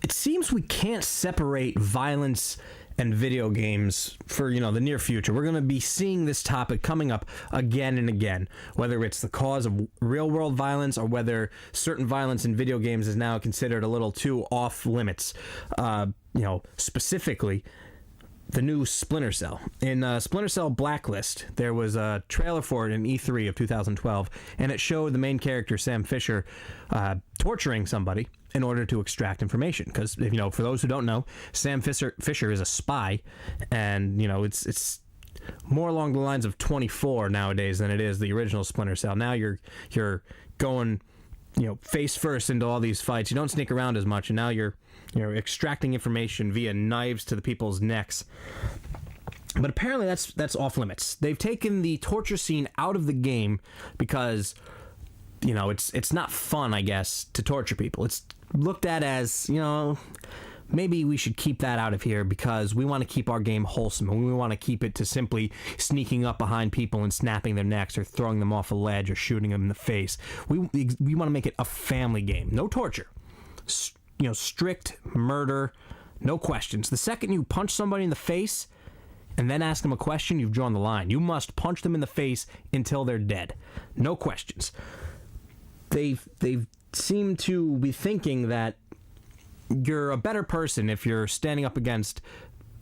it seems we can't separate violence and video games for, the near future. We're going to be seeing this topic coming up again and again, whether it's the cause of real-world violence or whether certain violence in video games is now considered a little too off limits. Specifically, the new Splinter Cell. In Splinter Cell Blacklist, there was a trailer for it in E3 of 2012, and it showed the main character, Sam Fisher, torturing somebody in order to extract information. Because, for those who don't know, Sam Fisher is a spy, and, it's more along the lines of 24 nowadays than it is the original Splinter Cell. Now you're going, face first into all these fights. You don't sneak around as much, and now you're extracting information via knives to the people's necks. But apparently that's off limits. They've taken the torture scene out of the game because, it's not fun, I guess, to torture people. It's looked at as, maybe we should keep that out of here because we want to keep our game wholesome, and we want to keep it to simply sneaking up behind people and snapping their necks or throwing them off a ledge or shooting them in the face. We want to make it a family game. No torture. Strict murder, no questions. The second you punch somebody in the face and then ask them a question, you've drawn the line. You must punch them in the face until they're dead. No questions. They seem to be thinking that you're a better person if you're standing up against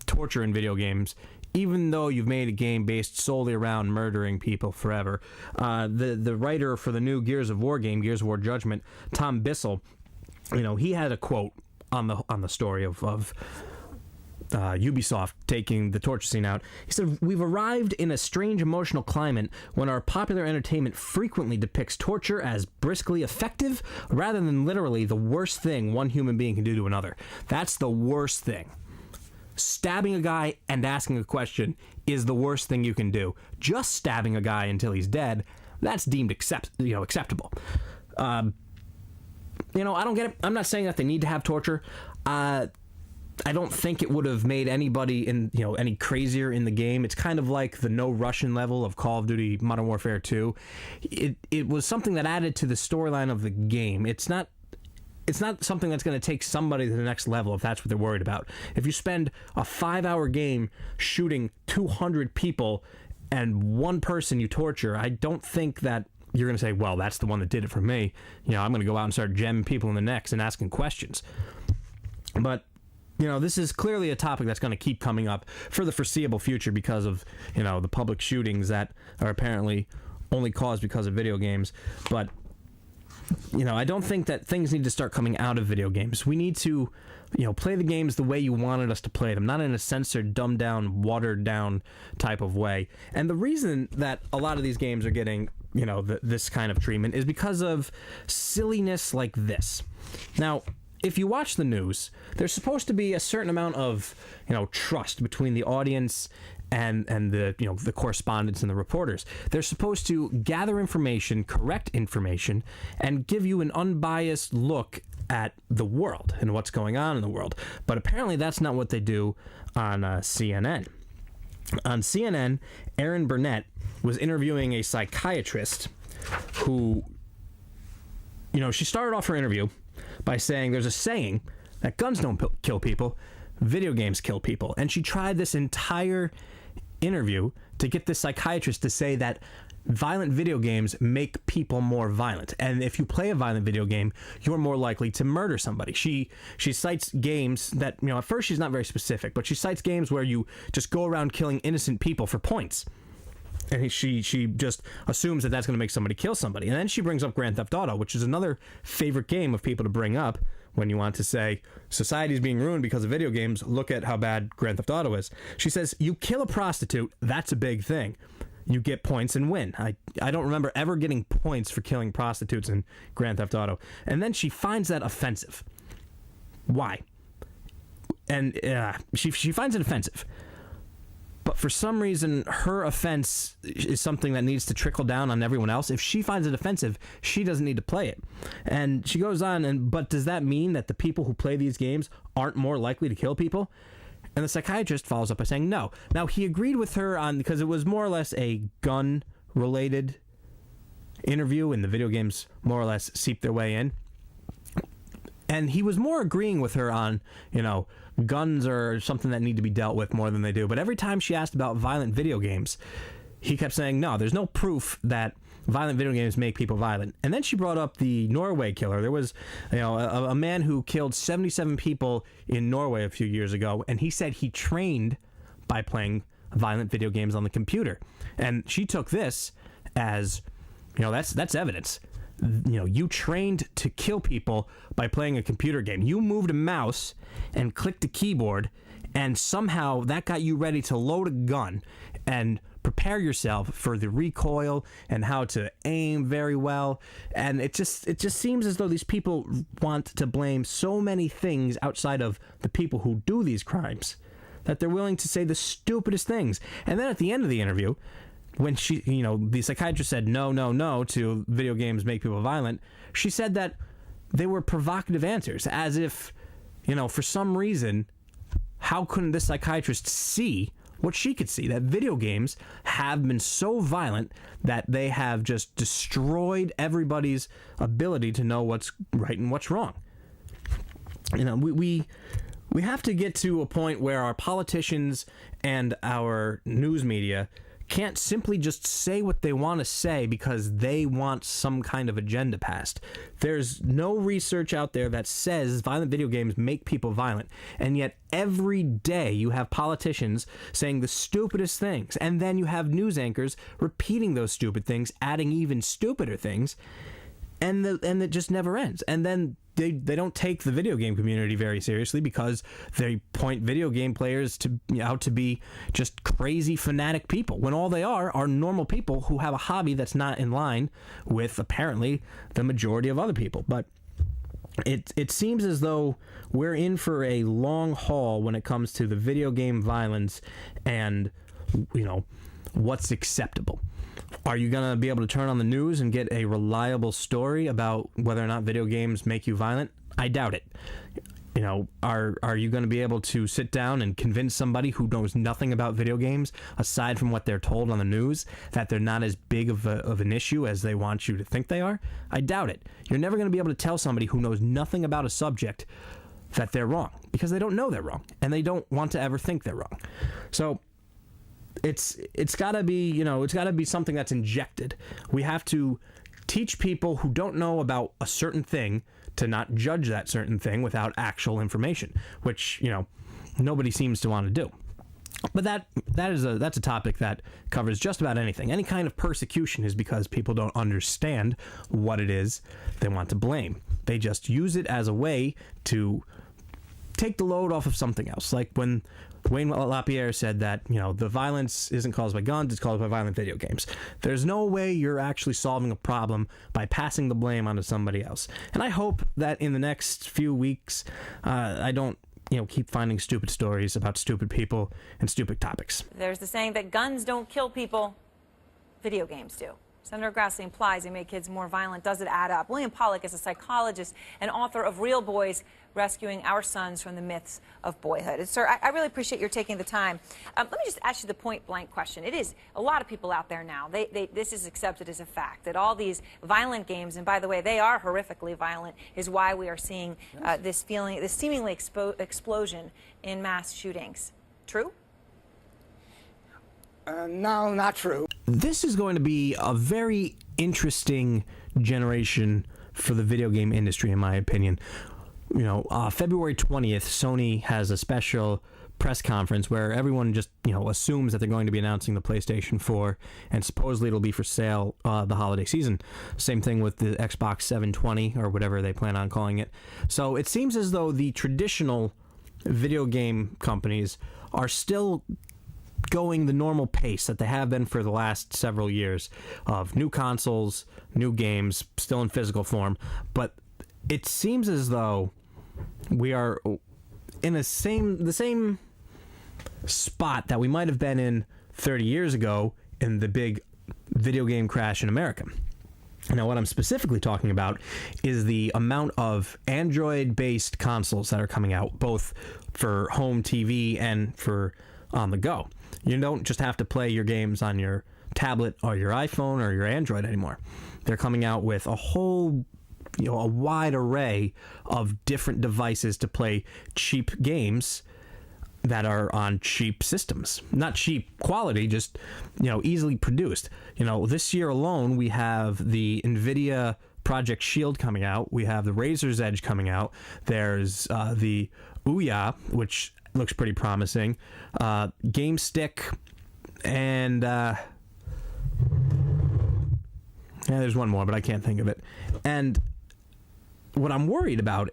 torture in video games, even though you've made a game based solely around murdering people forever. The writer for the new Gears of War game, Gears of War Judgment, Tom Bissell, he had a quote on the story of Ubisoft taking the torture scene out. He said, "We've arrived in a strange emotional climate when our popular entertainment frequently depicts torture as briskly effective rather than literally the worst thing one human being can do to another." That's the worst thing. Stabbing a guy and asking a question is the worst thing you can do. Just stabbing a guy until he's dead, that's deemed acceptable. I don't get it. I'm not saying that they need to have torture. I don't think it would have made anybody any crazier in the game. It's kind of like the no Russian level of Call of Duty Modern Warfare 2. It was something that added to the storyline of the game. It's not something that's going to take somebody to the next level if that's what they're worried about. If you spend a 5-hour game shooting 200 people and one person you torture, I don't think that you're going to say, well, that's the one that did it for me. I'm going to go out and start jamming people in the necks and asking questions. But this is clearly a topic that's going to keep coming up for the foreseeable future because of, the public shootings that are apparently only caused because of video games. But, I don't think that things need to start coming out of video games. We need to, play the games the way you wanted us to play them, not in a censored, dumbed down, watered down type of way. And the reason that a lot of these games are getting, this kind of treatment is because of silliness like this. Now, if you watch the news, there's supposed to be a certain amount of, trust between the audience and the, the correspondents and the reporters. They're supposed to gather information, correct information, and give you an unbiased look at the world and what's going on in the world. But apparently that's not what they do on CNN. On CNN, Erin Burnett was interviewing a psychiatrist who, she started off her interview by saying there's a saying that guns don't kill people, video games kill people. And she tried this entire interview to get this psychiatrist to say that violent video games make people more violent. And if you play a violent video game, you're more likely to murder somebody. She cites games that, at first she's not very specific, but she cites games where you just go around killing innocent people for points. And she just assumes that that's going to make somebody kill somebody. And then she brings up Grand Theft Auto, which is another favorite game of people to bring up when you want to say society's being ruined because of video games. Look at how bad Grand Theft Auto is. She says, you kill a prostitute, that's a big thing. You get points and win. I don't remember ever getting points for killing prostitutes in Grand Theft Auto. And then she finds that offensive. Why? And she finds it offensive. But for some reason, her offense is something that needs to trickle down on everyone else. If she finds it offensive, she doesn't need to play it. And she goes on, but does that mean that the people who play these games aren't more likely to kill people? And the psychiatrist follows up by saying no. Now, he agreed with her because it was more or less a gun-related interview, and the video games more or less seeped their way in. And he was more agreeing with her on, guns are something that need to be dealt with more than they do. But every time she asked about violent video games, he kept saying, no, there's no proof that violent video games make people violent. And then she brought up the Norway killer. There was, a man who killed 77 people in Norway a few years ago, and he said he trained by playing violent video games on the computer. And she took this as, that's evidence. You trained to kill people by playing a computer game. You moved a mouse and clicked a keyboard, and somehow that got you ready to load a gun and prepare yourself for the recoil and how to aim very well. And it just seems as though these people want to blame so many things outside of the people who do these crimes that they're willing to say the stupidest things. And then at the end of the interview, when she, the psychiatrist said no to video games make people violent, she said that they were provocative answers, as if, for some reason, how couldn't this psychiatrist see what she could see, that video games have been so violent that they have just destroyed everybody's ability to know what's right and what's wrong. We have to get to a point where our politicians and our news media can't simply just say what they want to say because they want some kind of agenda passed. There's no research out there that says violent video games make people violent, and yet every day you have politicians saying the stupidest things, and then you have news anchors repeating those stupid things, adding even stupider things, and it just never ends. And then they don't take the video game community very seriously because they point video game players out to be just crazy fanatic people, when all they are normal people who have a hobby that's not in line with apparently the majority of other people. But it seems as though we're in for a long haul when it comes to the video game violence and what's acceptable. Are you going to be able to turn on the news and get a reliable story about whether or not video games make you violent? I doubt it. Are you going to be able to sit down and convince somebody who knows nothing about video games, aside from what they're told on the news, that they're not as big of an issue as they want you to think they are? I doubt it. You're never going to be able to tell somebody who knows nothing about a subject that they're wrong, because they don't know they're wrong, and they don't want to ever think they're wrong. So it's got to be, it's got to be something that's injected. We have to teach people who don't know about a certain thing to not judge that certain thing without actual information, which, nobody seems to want to do. But that's a topic that covers just about anything. Any kind of persecution is because people don't understand what it is they want to blame. They just use it as a way to take the load off of something else. Like when Wayne LaPierre said that, the violence isn't caused by guns, it's caused by violent video games. There's no way you're actually solving a problem by passing the blame onto somebody else. And I hope that in the next few weeks, I don't, keep finding stupid stories about stupid people and stupid topics. There's the saying that guns don't kill people, video games do. Senator Grassley implies they make kids more violent. Does it add up? William Pollack is a psychologist and author of Real Boys, Rescuing Our Sons from the Myths of Boyhood. And, sir, I really appreciate your taking the time. Let me just ask you the point-blank question. It is a lot of people out there now. This is accepted as a fact that all these violent games, and by the way, they are horrifically violent, is why we are seeing this seemingly explosion in mass shootings. True? No, not true. This is going to be a very interesting generation for the video game industry, in my opinion. February 20th, Sony has a special press conference where everyone just, assumes that they're going to be announcing the PlayStation 4, and supposedly it'll be for sale the holiday season. Same thing with the Xbox 720 or whatever they plan on calling it. So it seems as though the traditional video game companies are still going the normal pace that they have been for the last several years of new consoles, new games, still in physical form. But it seems as though we are in the same spot that we might have been in 30 years ago in the big video game crash in America. Now, what I'm specifically talking about is the amount of Android-based consoles that are coming out, both for home TV and for on the go. You don't just have to play your games on your tablet or your iPhone or your Android anymore. They're coming out with a whole a wide array of different devices to play cheap games that are on cheap systems. Not cheap quality, just, easily produced. This year alone, we have the NVIDIA Project Shield coming out. We have the Razor's Edge coming out. There's the Ouya, which looks pretty promising. GameStick, and there's one more, but I can't think of it. And what I'm worried about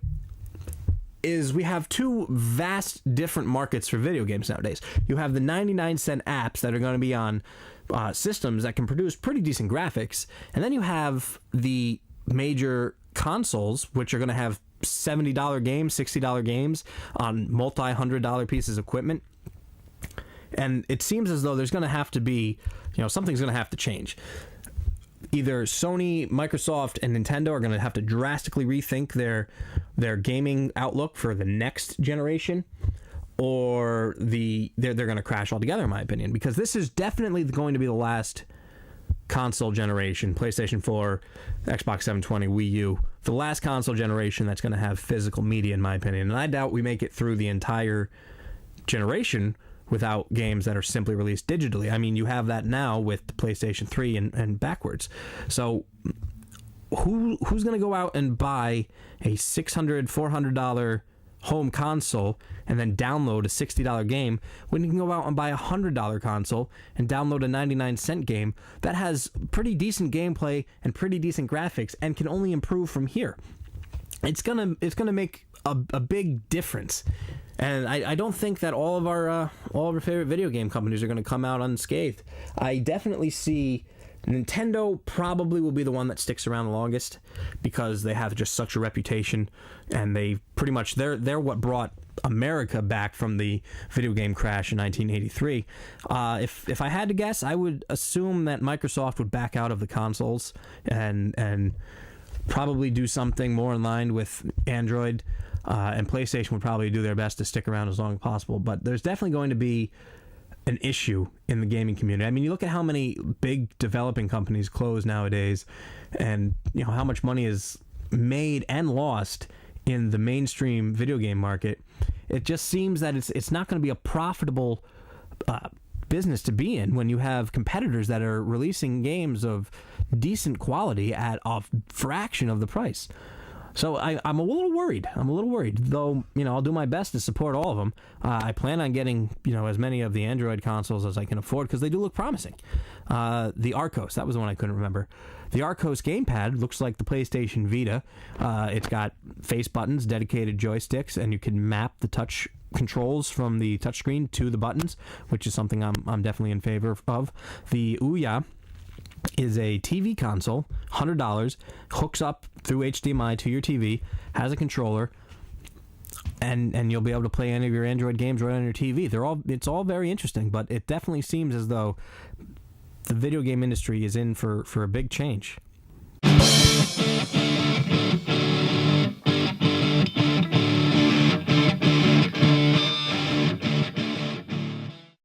is we have two vast different markets for video games nowadays. You have the 99-cent apps that are going to be on systems that can produce pretty decent graphics, and then you have the major consoles, which are going to have $70 games, $60 games on multi-$100 pieces of equipment. And it seems as though there's going to have to be, something's going to have to change. Either Sony, Microsoft, and Nintendo are going to have to drastically rethink their gaming outlook for the next generation, or they're going to crash altogether, in my opinion, because this is definitely going to be the last console generation, PlayStation 4, Xbox 720, Wii U, the last console generation that's going to have physical media, in my opinion. And I doubt we make it through the entire generation without games that are simply released digitally. I mean, you have that now with the PlayStation 3 and backwards. So who's going to go out and buy a $600, $400 home console and then download a $60 game when you can go out and buy a $100 console and download a 99-cent game that has pretty decent gameplay and pretty decent graphics and can only improve from here? It's gonna make a big difference. And I don't think that all of our favorite video game companies are going to come out unscathed. I definitely see Nintendo probably will be the one that sticks around the longest because they have just such a reputation, and they pretty much they're what brought America back from the video game crash in 1983. If I had to guess, I would assume that Microsoft would back out of the consoles and probably do something more in line with Android. And PlayStation would probably do their best to stick around as long as possible. But there's definitely going to be an issue in the gaming community. I mean, you look at how many big developing companies close nowadays, and how much money is made and lost in the mainstream video game market. It just seems that it's not going to be a profitable business to be in when you have competitors that are releasing games of decent quality at a fraction of the price. So I'm a little worried. Though, I'll do my best to support all of them. I plan on getting, as many of the Android consoles as I can afford because they do look promising. The Arcos, that was the one I couldn't remember. The Arcos gamepad looks like the PlayStation Vita. It's got face buttons, dedicated joysticks, and you can map the touch controls from the touchscreen to the buttons, which is something I'm definitely in favor of. The Ouya is a TV console, $100, hooks up through HDMI to your TV, has a controller, and you'll be able to play any of your Android games right on your TV. It's all very interesting, but it definitely seems as though the video game industry is in for a big change.